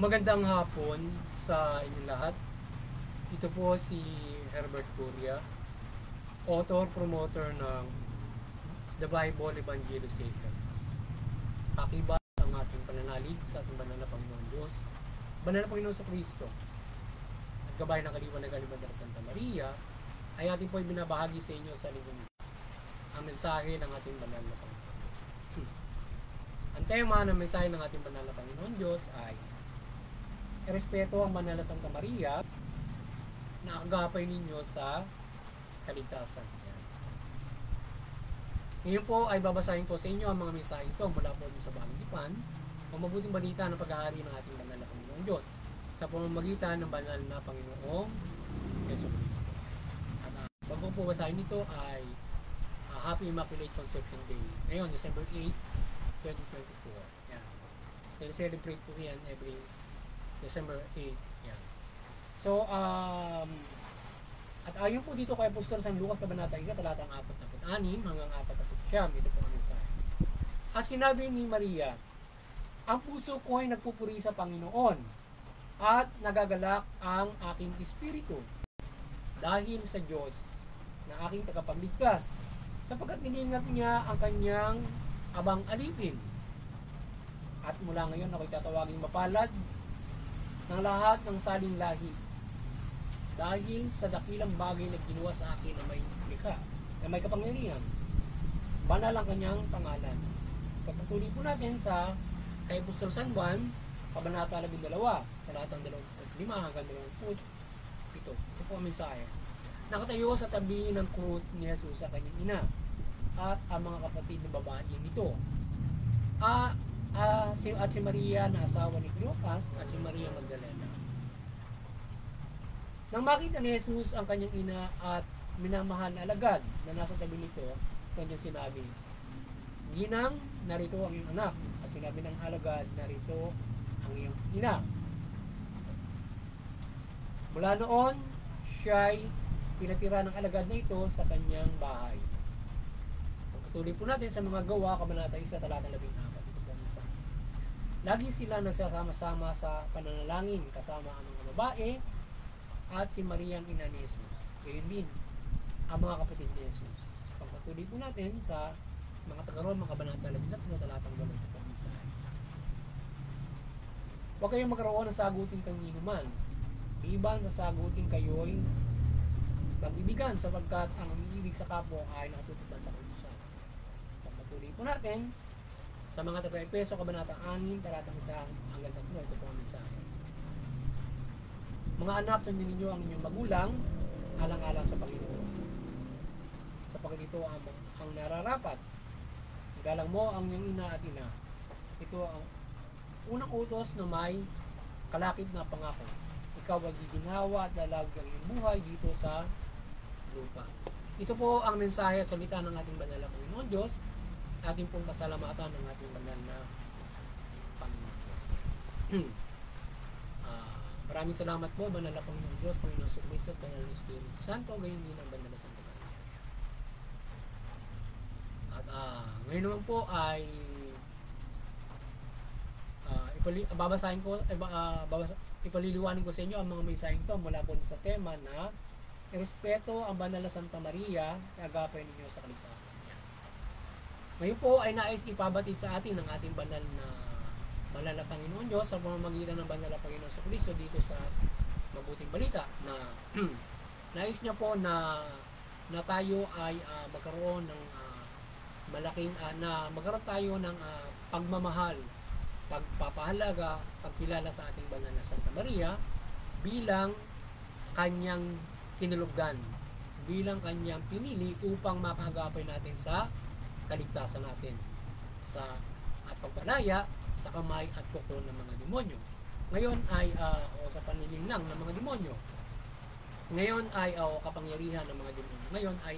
Magandang hapon sa inyong lahat. Ito po si Herbert Curia, author, promoter ng The Bible Evangelization. Akibat ang ating pananalig sa ating banal na Panginoon Diyos, banal na Panginoon sa Kristo, at gabay ng kaliwan na galiban ng Santa Maria, ay ating po ibinabahagi sa inyo sa lingkong ang mensahe ng ating banal na Panginoon. Ang tema ng mensahe ng ating banal na Panginoon Diyos ay respeto ang banal na Santa Maria na agapay ninyo sa kaligtasan. Ngayon po ay babasahin ko sa inyo ang mga mensahe ito mula po sa Bagong Tipan o mabuting balita ng pag-aari ng ating banal na Panginoon Diyos sa pamamagitan ng banal na Panginoong Yesu Cristo. At bago po basahin ito ay Happy Immaculate Conception Day. Ngayon, December 8, 2024. Yan. Celebrate po yan every December 8. Yan. So, at ayon po dito kay Apostol San Lucas Kabanata 1, talatang 46 hanggang 49, ito po ang mensahe. At sinabi ni Maria, ang puso ko ay nagpupuri sa Panginoon at nagagalak ang aking espiritu dahil sa Diyos na aking tagapagligtas, sapagkat nilingat niya ang kanyang abang alipin. At mula ngayon ako'y tatawaging mapalad ng lahat ng saling lahi dahil sa dakilang bagay na ginawa sa akin na may likha, na may kapangyarihan. Banal ang kanyang pangalan. Pagpatuloy po natin sa kay Apostol San Juan, Kabanata 12, talatang 25 hanggang 27. Ito po ang mensahe. Nakatayo sa tabi ng krus ni Jesus sa kanyang ina at ang mga kapatid na babae nito. At si Maria na asawa ni Cleopas at si Maria Magdalena. Nang makita ni Jesus ang kanyang ina at minamahal na alagad na nasa tabi nito, kanyang sinabi, Ginang, narito ang iyong anak. At sinabi ng alagad, narito ang iyong ina. Mula noon, siya'y pinatira ng alagad na ito sa kanyang bahay. Pagpatuloy po natin sa mga gawa, Kabanata 1, talatang 14. Ito po ang isa. Lagi sila nagsasama-sama sa pananalangin kasama ang mga babae at si Maria ang ina ni Jesus. Gayon din ang mga kapatid ni Jesus. Pagpatuloy po natin sa mga taga-Roma, Kabanata 13, talatang 8. Ito po ang isa. Huwag kayong magkaroon ng sagutin kanino-man. Iban sa sagutin kayo'y pag-ibigan sapagkat ang umiibig sa kapwa ay nakatutupad sa kautusan. Pagpatuloy po natin sa mga taga-Efeso, Kabanata 6, talatang 1 hanggang 3. Ito po ang mensahe. Mga anak, sundin ninyo ang inyong magulang alang-alang sa Panginoon, sapagkat ito ang nararapat. Galang mo ang iyong ina at ina. Ito ang unang utos na may kalakip na pangako. Ikaw ay giginhawa at lalag ang iyong buhay dito sa lupa. Ito po ang mensahe at salita ng ating banal na Panginoon Diyos, ating pong pasalamatan ng ating banal na Panginoon Diyos. Maraming salamat po, banal na Panginoon Diyos, Panginoon sa Kristo, Banal na Espiritu Santo, gayon din ang banal na Santo Maria. At ngayon naman po ay ipaliliwanin ko sa inyo ang mga mensahe ito mula po sa tema na respeto ang banal na Santa Maria, agapay ninyo sa kaligtasan. Ngayon po ay nais ipabatid sa atin ng ating banal na Panginoon Diyos sa pamamagitan ng banal na Panginoon sa Kristo dito sa mabuting balita na nais niya po na tayo ay magkaroon ng magkaroon tayo ng pagmamahal, pagpapahalaga, pagkilala sa ating banal na Santa Maria bilang kanyang kinulugdan, bilang kanyang pinili upang makagapay natin sa kaligtasan natin at pagpalaya sa kamay at kuko ng mga demonyo. Ngayon ay sa panlilinlang ng mga demonyo. Ngayon ay kapangyarihan ng mga demonyo. Ngayon ay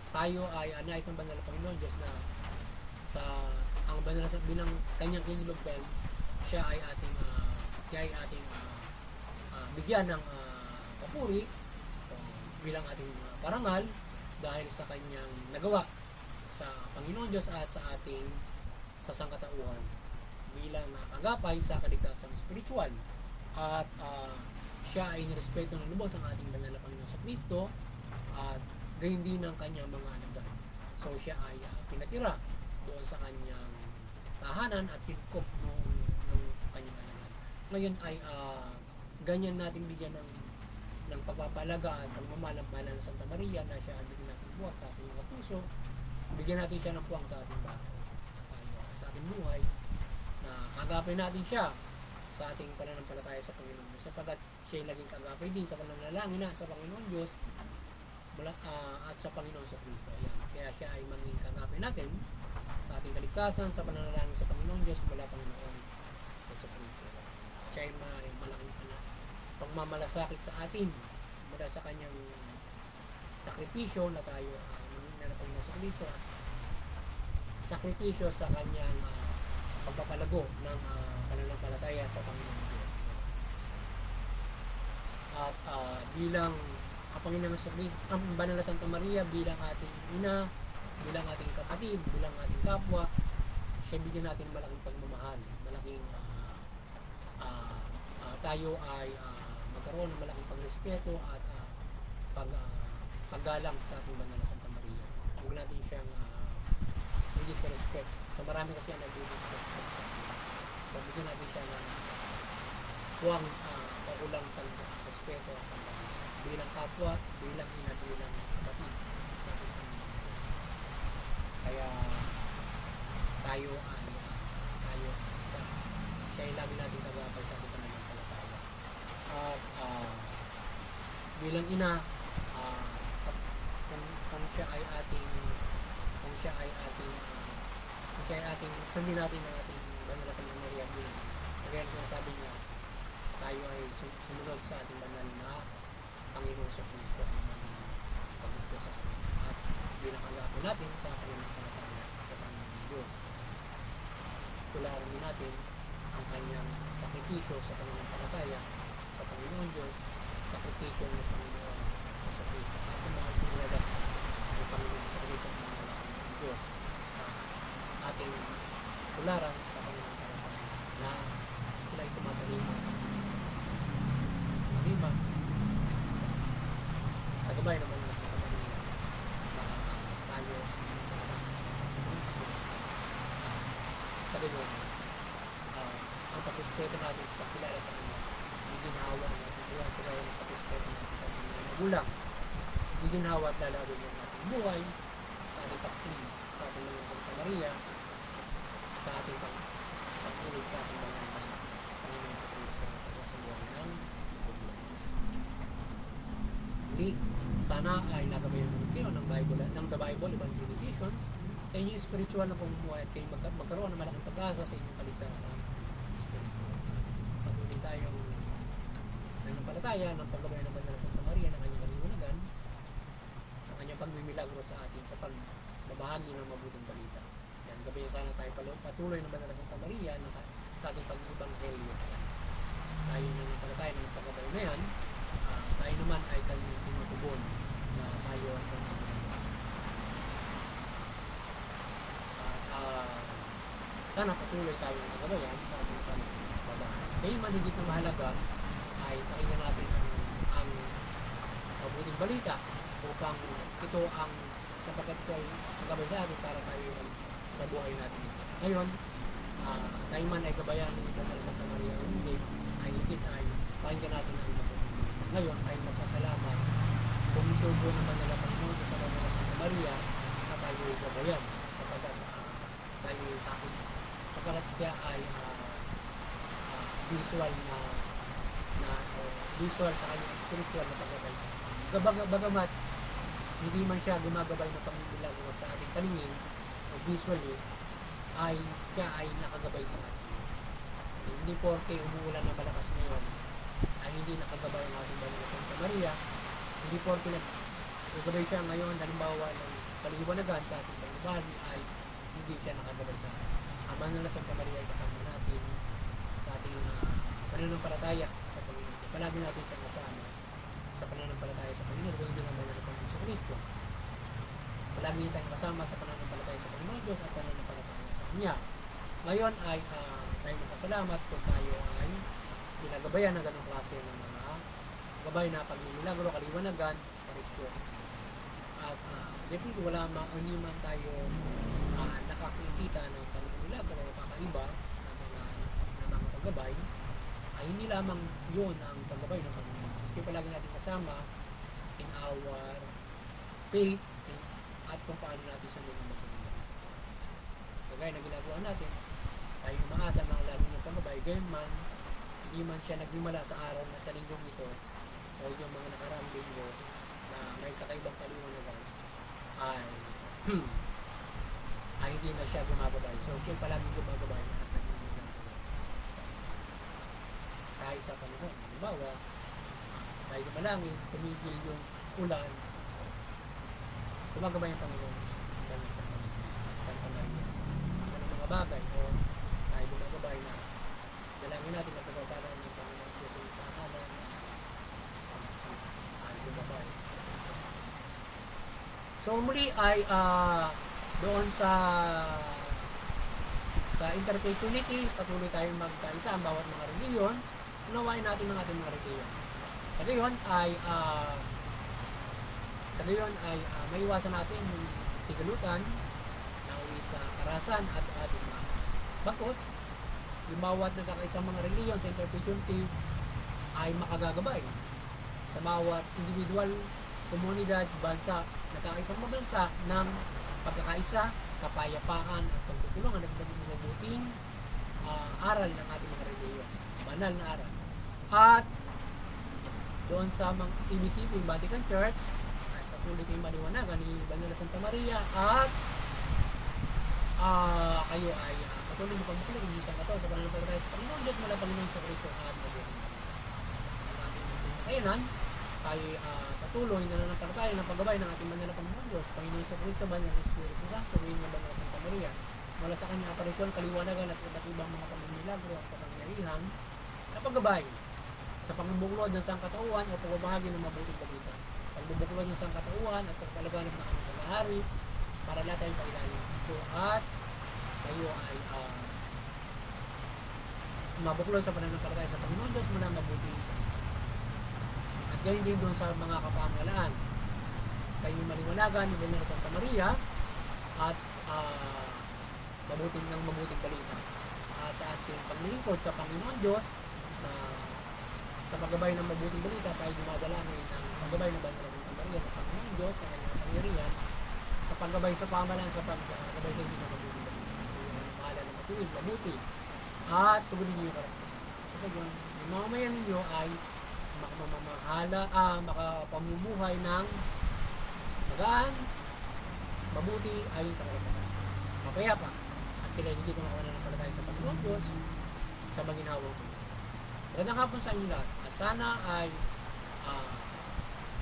tayo ay nais ng banal na Panginoon Diyos na sa ang banal na bilang kanyang kinulugdan, siya ay ating bigyan ng papuri bilang ating parangal dahil sa kanyang nagawa sa Panginoon Diyos at sa ating sa sangkatauhan bilang kagapay sa kaligtasang spiritual. At siya ay nirespeto ng lubos ang ating banal na Panginoon sa Kristo at gayon din ang kanyang mga alagad. So siya ay pinatira doon sa kanyang tahanan at kinukop ng kanyang alagad. Ngayon ay ganyan natin bigyan ng pagpapalaga at pagmamahal ng Banal na Santa Maria na siya bigyan natin buwag sa ating mga puso, bigyan natin siya ng puwang sa ating bahay, sa ating buhay, na kagapay natin siya sa ating pananampalataya sa Panginoon Diyos, sapagkat siya ay naging kagapay din sa pananalangin na sa Panginoon Diyos at sa Panginoon sa Kristo. Ayan. Kaya siya ay maging kagapay natin sa ating kaligtasan, sa pananalangin sa Panginoon Diyos mula Panginoon sa Kristo. Siya ay malaking pagmamalasakit sa atin mula sa kanyang sakripisyo na tayo na Panginoon sa Kristo, at sakripisyo sa kanyang pagpapalago ng pananampalataya sa Panginoon Diyos. At bilang ang Panginoon sa Kristo, ang Banal na Santa Maria bilang ating ina, bilang ating kapatid, bilang ating kapwa, siya bigyan natin malaking pagmamahal, malaking tayo ay magkaroon ng malaking pagrespeto at paggalang sa ating Banal na Santa Maria. Huwag natin siyang disrespect. So marami kasi ang nag-disrespect sa atin. So bigyan natin siya ng huwag paulang pag-respeto at bilang kapwa, bilang ina, bilang kapatid sa ating Panginoon. Kaya tayo siya ay lagi natin kagapay sa ating pananampalataya. At bilang ina, kung siya ay ating sundin natin ng ating Banal na Santa Maria, kaya sinasabi niya, tayo ay sumunod sa ating banal na Panginoon sa Kristo ang pagluto sa atin. At bilang kagapay natin sa pananampalataya sa Panginoon Diyos, tularan din natin ang kanyang sakripisyo sa pananampalataya sa Panginoon Diyos, sakripisyo ng Panginoon sa Kristo. At ang mga pinagad ng Panginoon sa Kristo ng mga Diyos, ating tularan sa pananampalataya na sila ay tumatalima sa gabay naman na sa Panginoon na tayo sa Kristo. Sabi doon, ang pag-respeto natin sa pagkilala sa Kanya, hindi ginawa natin buhay, kaya ang pag-respeto natin sa ating mga magulang, hindi ginawa at lalawin ng ating buhay, sa ating pagkilig, sa ating mga Santa Maria, sa ating pagkilig sa ating mga Panginoon sa Kristo na pagkasubuhan ng buhay. Hindi, sana ay nagabayan kayo ng Bible, ng The Bible Evangelizations sa inyong spiritual na pamumuhay at kayo magkaroon ng malaking pag-asa sa inyong kaligtasan. Patuloy tayong nananampalataya ng paggabay ng Banal na Santa Maria ng kanyang kaliwanagan, ng kanyang pagmimilagro sa atin sa pagbabahagi ng mabuting balita. Yan, gabayan sana tayo patuloy ng Banal na Santa Maria sa ating pag-ibanghelyo. Tayo nananampalataya ng paggabay na yan, tayo naman ay kanyang tinutubon na tayo at sana patuloy tayo ng kagabayan sa ating pagbabahan. Kaya man higit na mahalaga ay pakinggan natin ang mabuting balita upang ito ang sapagkat ito ay magabay sa atin para tayo sa buhay natin. Ngayon, tayo man ay gabayan ng Banal na Santa Maria o hindi, ay higit ay pakinggan natin ang mabuting. Ngayon ay magpasalamat kung isubo naman nila Panginoon sa Banal na Santa Maria na tayo ay gabayan sapagkat tayo ay takot sapagkat siya ay visual visual sa kanyang spiritual na paggabay sa atin. Bagamat hindi man siya gumagabay ng pangmilagro sa ating paningin o visually, ay siya ay nakagabay sa atin. Hindi porke umuulan ng malakas ngayon ay hindi nakagabay ang ating Banal na Santa Maria. Hindi porke nagagabay siya ngayon halimbawa ng paliwanagan sa ating panibali ay hindi siya nakagabay sa atin. Ang Banal na Santa Maria ay kasama natin sa ating pananampalataya sa Panginoon. Palagi natin siyang kasama sa pananampalataya sa Panginoon. Huwag din ang Banal na Panginoon sa Kristo. Palagi tayong kasama sa pananampalataya sa Panginoon Diyos at pananampalataya sa Kanya. Ngayon ay tayo magpasalamat kung tayo ay ginagabayan ng ganong klase ng mga gabay na pagmimilagro, kaliwanagan, parisyon. At definitely hindi man tayo nakakikita ng pagmimilagro o kakaiba ng mga paggabay, ay hindi lamang yun ang paggabay ng Panginoon. Kaya palagi natin kasama in our faith at kung paano natin sunod ng Panginoon. Kagaya na ginagawa natin, tayo umaasa ng lalo ng paggabay, gayon man, hindi man siya nagmimala sa araw na sa linggong ito o yung mga nakaraang linggo na may kakaibang kaliwanagan ay ay hindi na siya gumagabay. So siya palagi gumagabay at nagmimilagro kahit sa panahon. Halimbawa, tayo gumalangin, tumigil yung ulan, gumagabay ang Panginoon sa Maria. Ang mga bagay o tayo gumagabay na dalangin natin na pagkakaroon ng Panginoon Diyos sa ipanahalan ay gumagabay. So muli ay doon sa Interfaith Unity, patuloy tayong magkaisa ang bawat mga reliyon, unawain natin ang ating mga reliyon. Sa gayon ay maiwasan natin yung tigalutan nauwi sa karasan at ating mga bakos. Yung bawat nagkakaisang mga reliyon sa Interfaith Unity ay makagagabay sa bawat individual, komunidad, bansa, nagkakaisang mabansa ng pagkakaisa, kapayapaan at pagtutulungan at mabuting aral ng ating mga reliyon, banal na aral. At doon sa CBCP, Vatican Church, ay patuloy kayong maliwanagan ni Banal na Santa Maria at kayo ay patuloy mo pagbukulit ng isang kato sa pananampalataya sa Panginoon Diyos mula Panginoon sa Kristo at mabuting ang ating kainan tayo patuloy na nananampalataya ng paggabay ng ating banal na Panginoon Diyos, Panginoon sa Kristo, Banal na Espiritu Santo, rin ng Banal na Santa Maria, mula sa kanyang aparisyon, kaliwanagan at iba't ibang mga pagmimilagro at kapangyarihan na paggabay sa pangbubuklod ng sangkatauhan o pagbabahagi ng mabuting balita. Pagbubuklod ng sangkatauhan at pagpalaganap ng aming kalahari para lahat tayong pailalim ito at kayo ay mabuklod sa pananampalataya sa Panginoon Diyos mula mabuting balita. At gayon din doon sa mga kapamahalaan. Kayo maliwanagan ni Banal na Santa Maria at mabuting balita. At sa ating paglilingkod sa Panginoon Diyos sa paggabay ng mabuting balita, tayo dumadalangin ng paggabay ng Banal na Santa Maria sa Panginoon Diyos na kanyang kapangyarihan sa paggabay sa pamahalaan sa paggabay sa inyo ng mabuting balita. Yung mahala na matuwid, mabuti at tugunin niyo yung karakter. So kaya yung mamamayan ninyo ay makapamumuhay ng magaan, mabuti ayon sa karapatan. Mapayapa at sila hindi ko makawalan ng palataya sa Panginoon Diyos sa maginhawang ko. Magandang hapon sa inyo lahat. Sana ay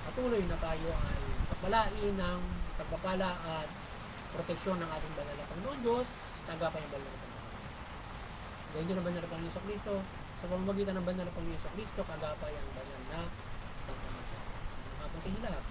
patuloy na tayo ay pagpalain ng pagpapala at proteksyon ng ating banal na Panginoon Diyos, tagapay ang banal na Santa Maria. Gayun din ang banal na Panginoon sa Kristo, sa pamamagitan ng banal na Panginoon sa Kristo, kagapay ang banal na Santa Maria. Magandang hapon sa inyo lahat.